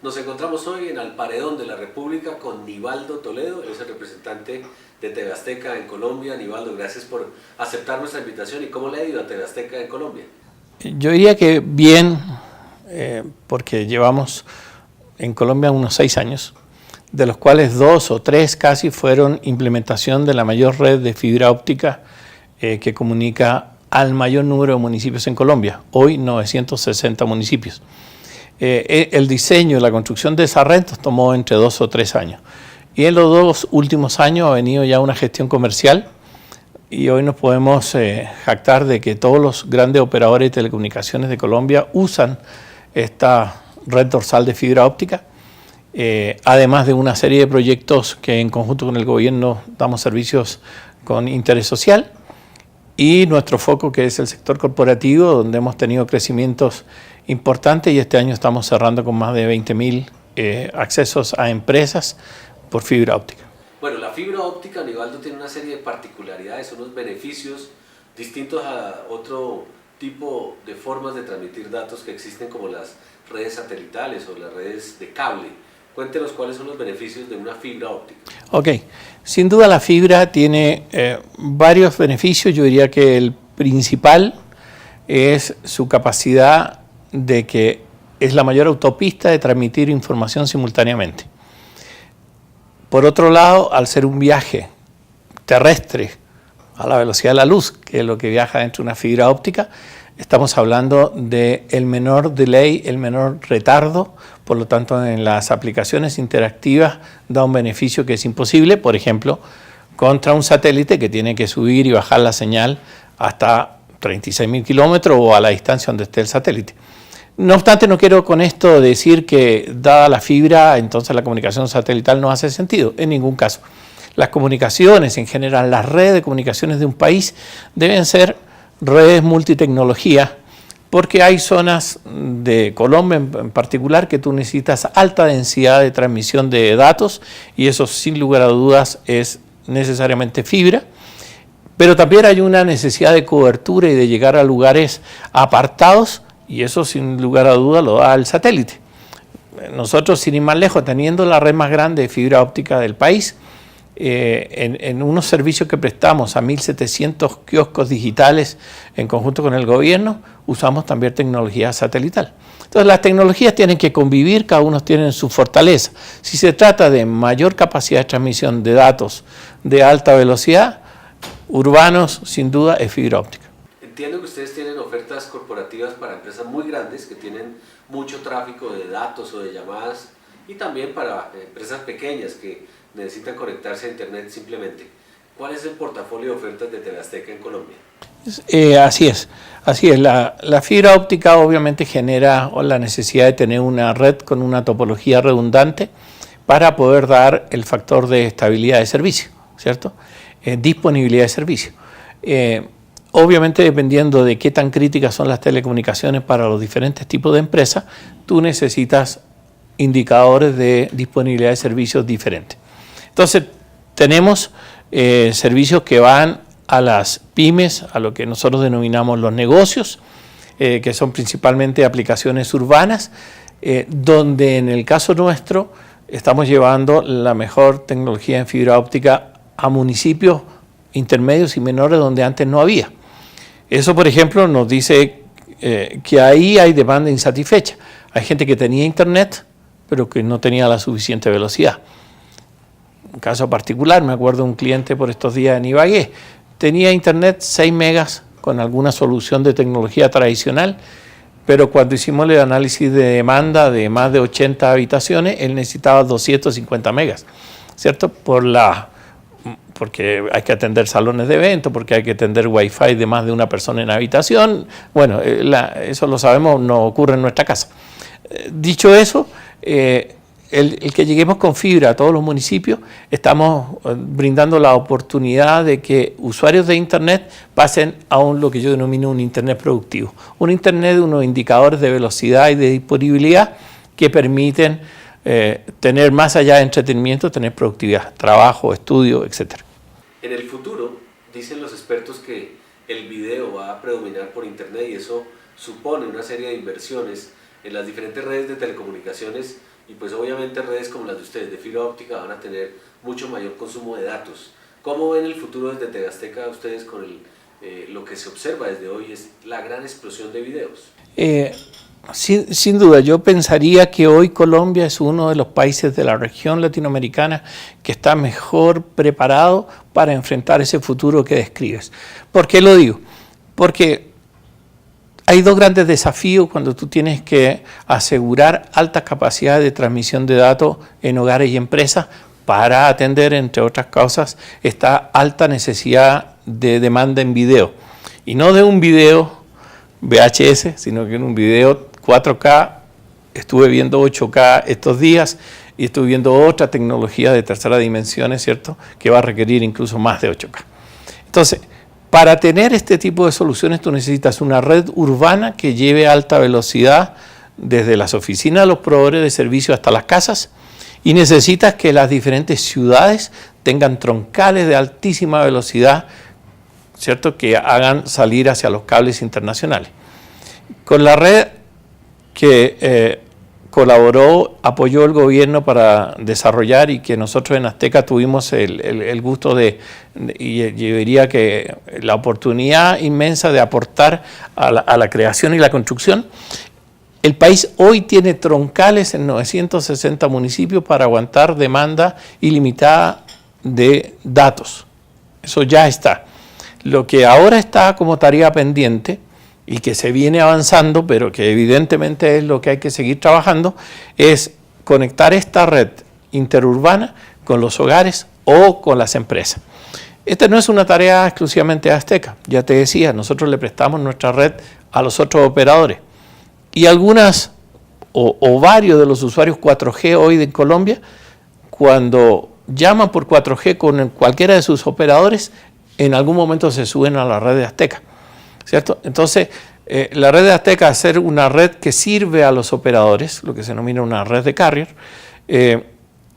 Nos encontramos hoy en Al Paredón de la República con Nivaldo Toledo, es el representante de TV Azteca en Colombia. Nivaldo, gracias por aceptar nuestra invitación. ¿Y cómo le ha ido a TV Azteca en Colombia? Yo diría que bien, porque llevamos en Colombia unos 6 años, de los cuales 2 o 3 casi fueron implementación de la mayor red de fibra óptica que comunica al mayor número de municipios en Colombia, hoy 960 municipios. El diseño y la construcción de esa red nos tomó entre 2 o 3 años. Y en los 2 últimos años ha venido ya una gestión comercial y hoy nos podemos jactar de que todos los grandes operadores de telecomunicaciones de Colombia usan esta red dorsal de fibra óptica, además de una serie de proyectos que en conjunto con el gobierno damos servicios con interés social, y nuestro foco, que es el sector corporativo, donde hemos tenido crecimientos importantes, y este año estamos cerrando con más de 20.000 accesos a empresas por fibra óptica. Bueno, la fibra óptica, Nivaldo, tiene una serie de particularidades, unos beneficios distintos a otro tipo de formas de transmitir datos que existen, como las redes satelitales o las redes de cable. Cuéntenos cuáles son los beneficios de una fibra óptica. Ok, sin duda la fibra tiene varios beneficios. Yo diría que el principal es su capacidad de que es la mayor autopista de transmitir información simultáneamente. Por otro lado, al ser un viaje terrestre a la velocidad de la luz, que es lo que viaja dentro de una fibra óptica, estamos hablando del menor delay, el menor retardo. Por lo tanto, en las aplicaciones interactivas da un beneficio que es imposible, por ejemplo, contra un satélite que tiene que subir y bajar la señal hasta 36.000 kilómetros o a la distancia donde esté el satélite. No obstante, no quiero con esto decir que, dada la fibra, entonces la comunicación satelital no hace sentido, en ningún caso. Las comunicaciones, en general, las redes de comunicaciones de un país deben ser redes multitecnología, porque hay zonas de Colombia en particular que tú necesitas alta densidad de transmisión de datos, y eso sin lugar a dudas es necesariamente fibra. Pero también hay una necesidad de cobertura y de llegar a lugares apartados, y eso sin lugar a duda lo da el satélite. Nosotros, sin ir más lejos, teniendo la red más grande de fibra óptica del país, en unos servicios que prestamos a 1.700 kioscos digitales en conjunto con el gobierno, usamos también tecnología satelital. Entonces las tecnologías tienen que convivir, cada uno tiene su fortaleza. Si se trata de mayor capacidad de transmisión de datos de alta velocidad, urbanos sin duda es fibra óptica. Entiendo que ustedes tienen ofertas corporativas para empresas muy grandes que tienen mucho tráfico de datos o de llamadas, y también para empresas pequeñas que necesitan conectarse a internet simplemente. ¿Cuál es el portafolio de ofertas de TV Azteca en Colombia? Así es. La fibra óptica obviamente genera la necesidad de tener una red con una topología redundante para poder dar el factor de estabilidad de servicio, ¿cierto? Disponibilidad de servicio. Obviamente, dependiendo de qué tan críticas son las telecomunicaciones para los diferentes tipos de empresas, tú necesitas indicadores de disponibilidad de servicios diferentes. Entonces, tenemos servicios que van a las pymes, a lo que nosotros denominamos los negocios, que son principalmente aplicaciones urbanas, donde en el caso nuestro estamos llevando la mejor tecnología en fibra óptica a municipios intermedios y menores donde antes no había. Eso, por ejemplo, nos dice que ahí hay demanda insatisfecha. Hay gente que tenía internet, pero que no tenía la suficiente velocidad. Un caso particular, me acuerdo de un cliente por estos días en Ibagué, tenía internet 6 megas con alguna solución de tecnología tradicional, pero cuando hicimos el análisis de demanda de más de 80 habitaciones, él necesitaba 250 megas, ¿cierto? Porque hay que atender salones de eventos, porque hay que atender wifi de más de una persona en habitación. Bueno, eso lo sabemos, no ocurre en nuestra casa. Dicho eso, el que lleguemos con fibra a todos los municipios, estamos brindando la oportunidad de que usuarios de internet pasen a lo que yo denomino un internet productivo. Un internet de unos indicadores de velocidad y de disponibilidad que permiten tener más allá de entretenimiento, tener productividad, trabajo, estudio, etc. En el futuro, dicen los expertos que el video va a predominar por internet, y eso supone una serie de inversiones en las diferentes redes de telecomunicaciones y pues obviamente redes como las de ustedes de fibra óptica van a tener mucho mayor consumo de datos. ¿Cómo ven el futuro desde TV Azteca ustedes con lo que se observa desde hoy es la gran explosión de videos? Sin duda, yo pensaría que hoy Colombia es uno de los países de la región latinoamericana que está mejor preparado para enfrentar ese futuro que describes. ¿Por qué lo digo? Porque hay dos grandes desafíos cuando tú tienes que asegurar altas capacidades de transmisión de datos en hogares y empresas para atender, entre otras cosas, esta alta necesidad de demanda en video. Y no de un video VHS, sino que en un video 4K, estuve viendo 8K estos días y estuve viendo otra tecnología de tercera dimensión, ¿cierto?, que va a requerir incluso más de 8K. Entonces, para tener este tipo de soluciones tú necesitas una red urbana que lleve alta velocidad desde las oficinas de los proveedores de servicios hasta las casas y necesitas que las diferentes ciudades tengan troncales de altísima velocidad, ¿cierto?, que hagan salir hacia los cables internacionales. Con la red que apoyó el gobierno para desarrollar y que nosotros en Azteca tuvimos el gusto y yo diría que la oportunidad inmensa de aportar a la creación y la construcción, el país hoy tiene troncales en 960 municipios para aguantar demanda ilimitada de datos. Eso ya está. Lo que ahora está como tarea pendiente y que se viene avanzando, pero que evidentemente es lo que hay que seguir trabajando, es conectar esta red interurbana con los hogares o con las empresas. Esta no es una tarea exclusivamente de Azteca, ya te decía, nosotros le prestamos nuestra red a los otros operadores. Y algunas o varios de los usuarios 4G hoy en Colombia, cuando llaman por 4G con cualquiera de sus operadores, en algún momento se suben a la red de Azteca, ¿cierto? Entonces, la red de Azteca, al ser una red que sirve a los operadores, lo que se denomina una red de carrier,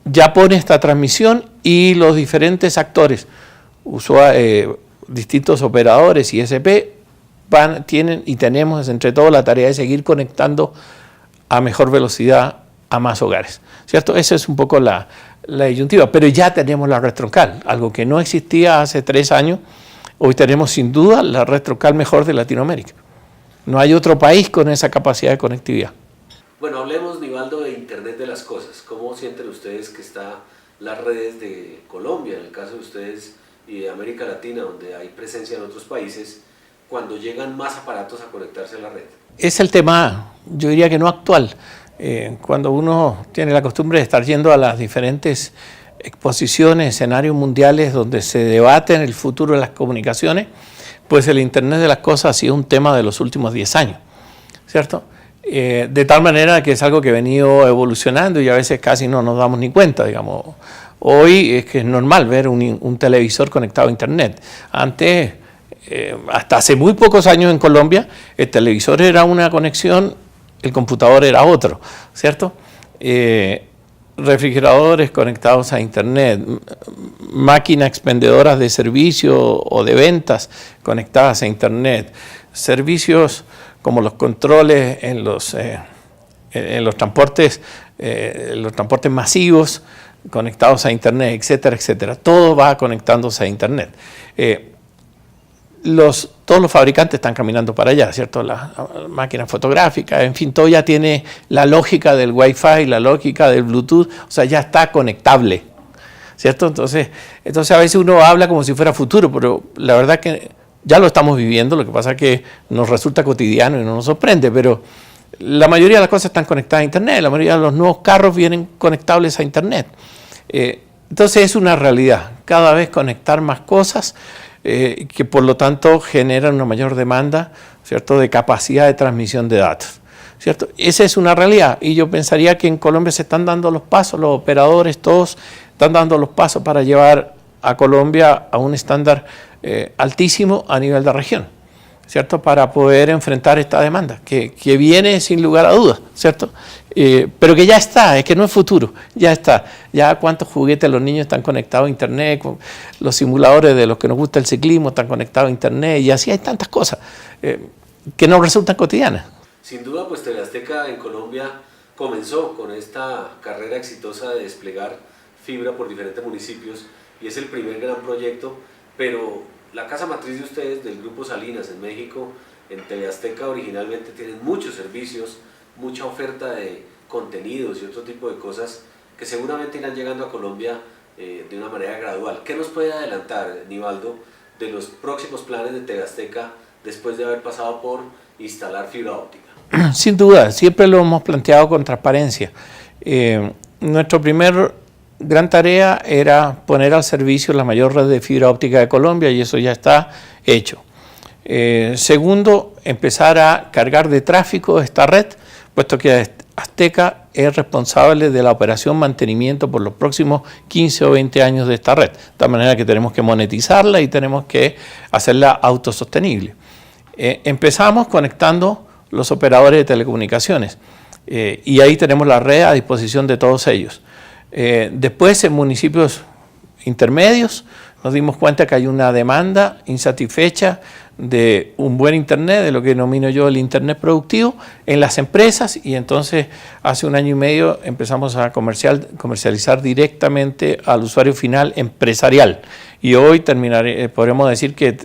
ya pone esta transmisión y los diferentes actores, distintos operadores y ISP, tienen y tenemos entre todos la tarea de seguir conectando a mejor velocidad a más hogares, ¿cierto? Esa es un poco la disyuntiva, pero ya tenemos la red troncal, algo que no existía hace 3 años. Hoy tenemos sin duda la red troncal mejor de Latinoamérica. No hay otro país con esa capacidad de conectividad. Bueno, hablemos, Nivaldo, de Internet de las Cosas. ¿Cómo sienten ustedes que están las redes de Colombia, en el caso de ustedes, y de América Latina, donde hay presencia en otros países, cuando llegan más aparatos a conectarse a la red? Es el tema, yo diría que no actual. Cuando uno tiene la costumbre de estar yendo a las diferentes exposiciones, escenarios mundiales donde se debaten el futuro de las comunicaciones, pues el Internet de las Cosas ha sido un tema de los últimos 10 años, ¿cierto? De tal manera que es algo que ha venido evolucionando y a veces casi no nos damos ni cuenta, digamos. Hoy es que es normal ver un televisor conectado a Internet. Antes, hasta hace muy pocos años en Colombia, el televisor era una conexión, el computador era otro, ¿cierto? Refrigeradores conectados a Internet, máquinas expendedoras de servicio o de ventas conectadas a Internet, servicios como los controles en los transportes masivos conectados a Internet, etcétera, etcétera. Todo va conectándose a Internet. Todos los fabricantes están caminando para allá, ¿cierto? Las máquinas fotográficas, en fin, todo ya tiene la lógica del Wi-Fi, la lógica del Bluetooth, o sea, ya está conectable, ¿cierto? Entonces a veces uno habla como si fuera futuro, pero la verdad que ya lo estamos viviendo, lo que pasa es que nos resulta cotidiano y no nos sorprende, pero la mayoría de las cosas están conectadas a Internet, la mayoría de los nuevos carros vienen conectables a Internet. Entonces es una realidad, cada vez conectar más cosas, que por lo tanto generan una mayor demanda, ¿cierto?, de capacidad de transmisión de datos, ¿cierto? Esa es una realidad y yo pensaría que en Colombia se están dando los pasos, los operadores todos están dando los pasos para llevar a Colombia a un estándar altísimo a nivel de región, ¿cierto?, para poder enfrentar esta demanda que viene sin lugar a dudas, ¿cierto? Pero que ya está, es que no es futuro, ya está. Ya cuántos juguetes los niños están conectados a Internet, con los simuladores de los que nos gusta el ciclismo están conectados a Internet, y así hay tantas cosas que nos resultan cotidianas. Sin duda, pues TV Azteca en Colombia comenzó con esta carrera exitosa de desplegar fibra por diferentes municipios y es el primer gran proyecto, pero la casa matriz de ustedes, del Grupo Salinas en México, en TV Azteca originalmente tienen muchos servicios, mucha oferta de contenidos y otro tipo de cosas que seguramente irán llegando a Colombia de una manera gradual. ¿Qué nos puede adelantar, Nivaldo, de los próximos planes de TV Azteca después de haber pasado por instalar fibra óptica? Sin duda, siempre lo hemos planteado con transparencia. Nuestra primer gran tarea era poner al servicio la mayor red de fibra óptica de Colombia y eso ya está hecho. Segundo, empezar a cargar de tráfico esta red, puesto que Azteca es responsable de la operación mantenimiento por los próximos 15 o 20 años de esta red, de tal manera que tenemos que monetizarla y tenemos que hacerla autosostenible. Empezamos conectando los operadores de telecomunicaciones y ahí tenemos la red a disposición de todos ellos. Después, en municipios intermedios, nos dimos cuenta que hay una demanda insatisfecha de un buen Internet, de lo que denomino yo el Internet productivo, en las empresas, y entonces hace 1 año y medio empezamos a comercializar directamente al usuario final empresarial. Y hoy podremos decir que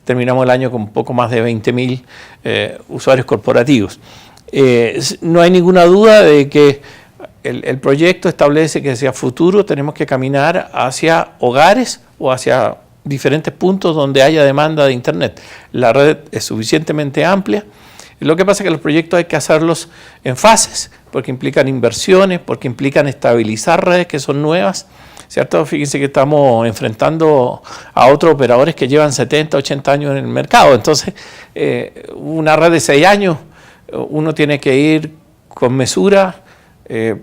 terminamos el año con un poco más de 20.000 usuarios corporativos. No hay ninguna duda de que el proyecto establece que hacia futuro tenemos que caminar hacia hogares o hacia diferentes puntos donde haya demanda de Internet. La red es suficientemente amplia. Lo que pasa es que los proyectos hay que hacerlos en fases, porque implican inversiones, porque implican estabilizar redes que son nuevas, ¿cierto? Fíjense que estamos enfrentando a otros operadores que llevan 70, 80 años en el mercado. Entonces, una red de 6 años, uno tiene que ir con mesura,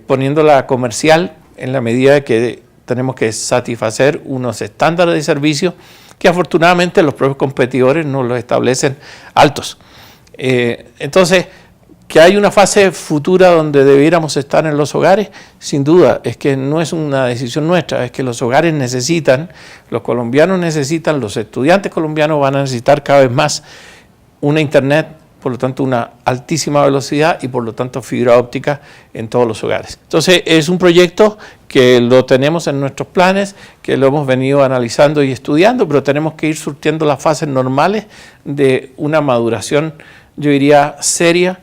poniéndola comercial en la medida de que tenemos que satisfacer unos estándares de servicio que afortunadamente los propios competidores nos los establecen altos. Entonces, que hay una fase futura donde debiéramos estar en los hogares, sin duda, es que no es una decisión nuestra, es que los hogares necesitan, los colombianos necesitan, los estudiantes colombianos van a necesitar cada vez más una Internet, por lo tanto una altísima velocidad y por lo tanto fibra óptica en todos los hogares. Entonces es un proyecto que lo tenemos en nuestros planes, que lo hemos venido analizando y estudiando, pero tenemos que ir surtiendo las fases normales de una maduración, yo diría, seria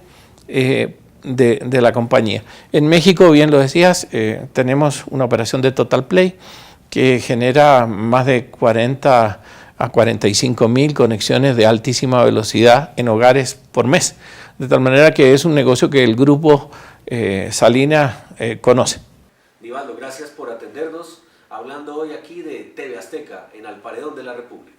de la compañía. En México, bien lo decías, tenemos una operación de Total Play que genera más de 40 a 45.000 conexiones de altísima velocidad en hogares por mes, de tal manera que es un negocio que el Grupo Salinas conoce. Nivaldo, gracias por atendernos, hablando hoy aquí de TV Azteca en Al Paredón de la República.